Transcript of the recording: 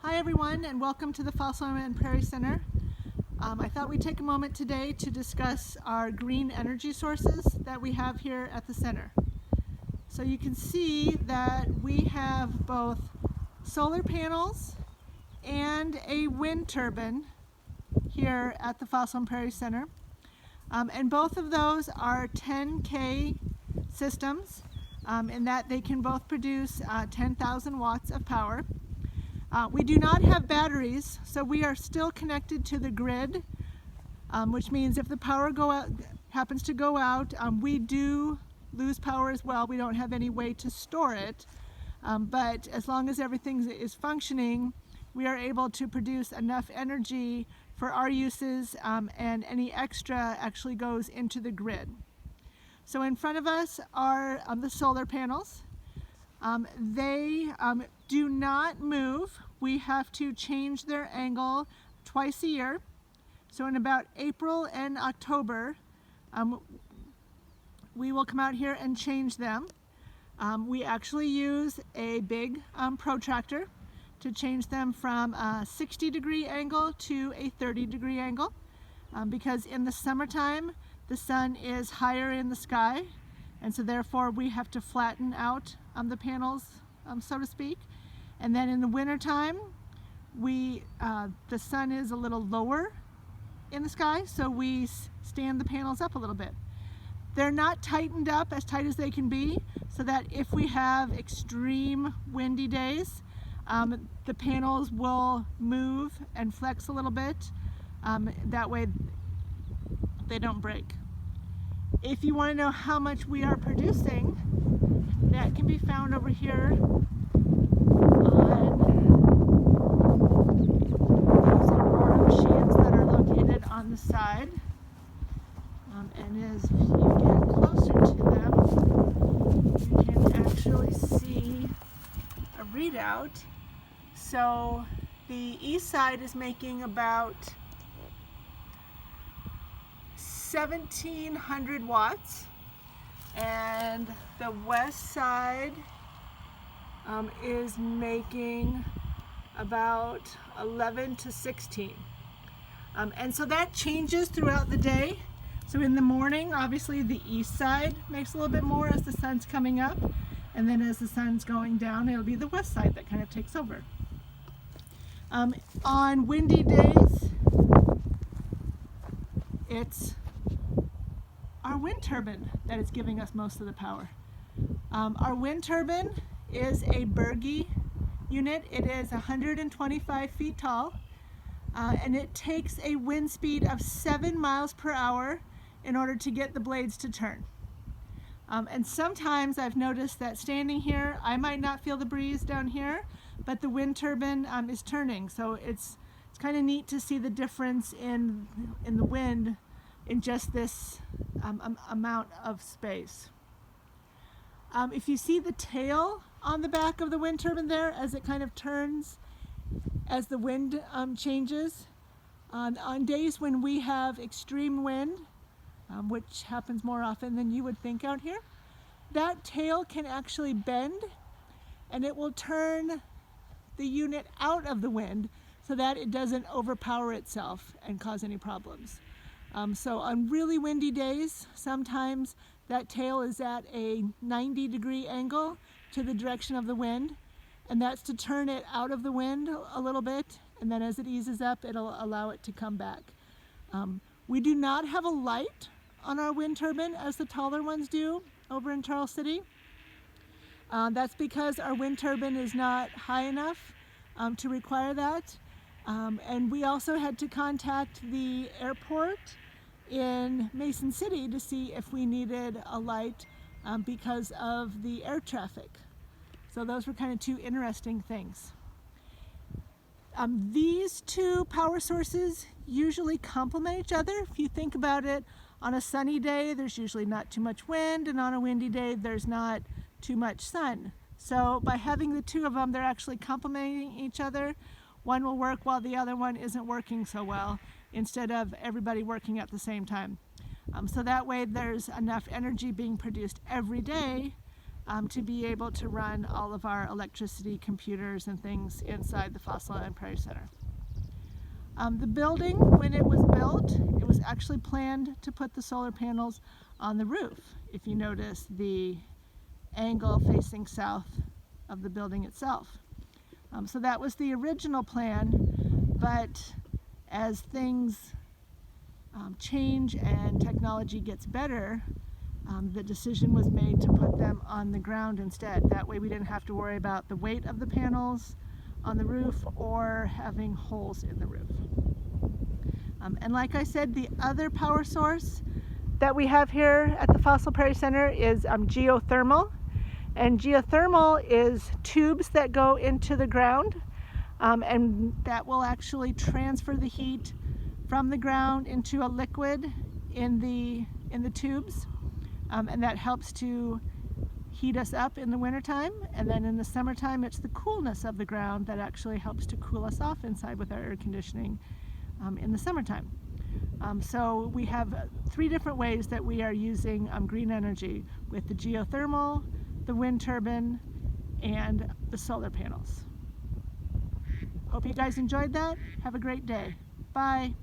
Hi everyone, and welcome to the Fossil and Prairie Center. I thought we'd take a moment today to discuss our green energy sources that we have here at the center. So you can see that we have both solar panels and a wind turbine here at the Fossil and Prairie Center. And both of those are 10K systems in that they can both produce 10,000 watts of power. We do not have batteries, so we are still connected to the grid, which means if the power happens to go out, we do lose power as well. We don't have any way to store it, but as long as everything is functioning, we are able to produce enough energy for our uses, and any extra actually goes into the grid. So in front of us are the solar panels. They do not move. We have to change their angle twice a year. So in about April and October, we will come out here and change them. We actually use a big protractor to change them from a 60-degree angle to a 30-degree angle, because in the summertime the sun is higher in the sky, and so therefore we have to flatten out the panels, so to speak. And then in the wintertime, the sun is a little lower in the sky, so we stand the panels up a little bit. They're not tightened up as tight as they can be, so that if we have extreme windy days, the panels will move and flex a little bit. That way they don't break. If you want to know how much we are producing, that can be found over here on these Aurora machines that are located on the side. And as you get closer to them, you can actually see a readout. So the east side is making about 1,700 watts, and the west side is making about 11 to 16. And so that changes throughout the day. So in the morning, obviously the east side makes a little bit more as the sun's coming up, and then as the sun's going down, it'll be the west side that kind of takes over. On windy days, it's our wind turbine that is giving us most of the power. Our wind turbine is a Berge unit. It is 125 feet tall, and it takes a wind speed of 7 miles per hour in order to get the blades to turn. And sometimes I've noticed that standing here, I might not feel the breeze down here, but the wind turbine is turning. So it's kind of neat to see the difference in the wind in just this amount of space. If you see the tail on the back of the wind turbine there as it kind of turns as the wind changes, on days when we have extreme wind, which happens more often than you would think out here, that tail can actually bend, and it will turn the unit out of the wind so that it doesn't overpower itself and cause any problems. So on really windy days, sometimes that tail is at a 90-degree angle to the direction of the wind, and that's to turn it out of the wind a little bit, and then as it eases up, it'll allow it to come back. We do not have a light on our wind turbine as the taller ones do over in Charles City. That's because our wind turbine is not high enough to require that. And we also had to contact the airport in Mason City to see if we needed a light because of the air traffic. So those were kind of two interesting things. These two power sources usually complement each other. If you think about it, on a sunny day, there's usually not too much wind, and on a windy day, there's not too much sun. So by having the two of them, they're actually complementing each other. One will work while the other one isn't working so well, instead of everybody working at the same time. So that way there's enough energy being produced every day to be able to run all of our electricity, computers, and things inside the Fossil and Prairie Center. The building, when it was built, it was actually planned to put the solar panels on the roof. If you notice the angle facing south of the building itself. So that was the original plan, but as things change and technology gets better, the decision was made to put them on the ground instead. That way we didn't have to worry about the weight of the panels on the roof or having holes in the roof. And like I said, the other power source that we have here at the Fossil Prairie Center is geothermal. And geothermal is tubes that go into the ground, and that will actually transfer the heat from the ground into a liquid in the tubes, and that helps to heat us up in the wintertime, and then in the summertime it's the coolness of the ground that actually helps to cool us off inside with our air conditioning in the summertime. So we have 3 different ways that we are using green energy with the geothermal, the wind turbine, and the solar panels. Hope you guys enjoyed that. Have a great day. Bye.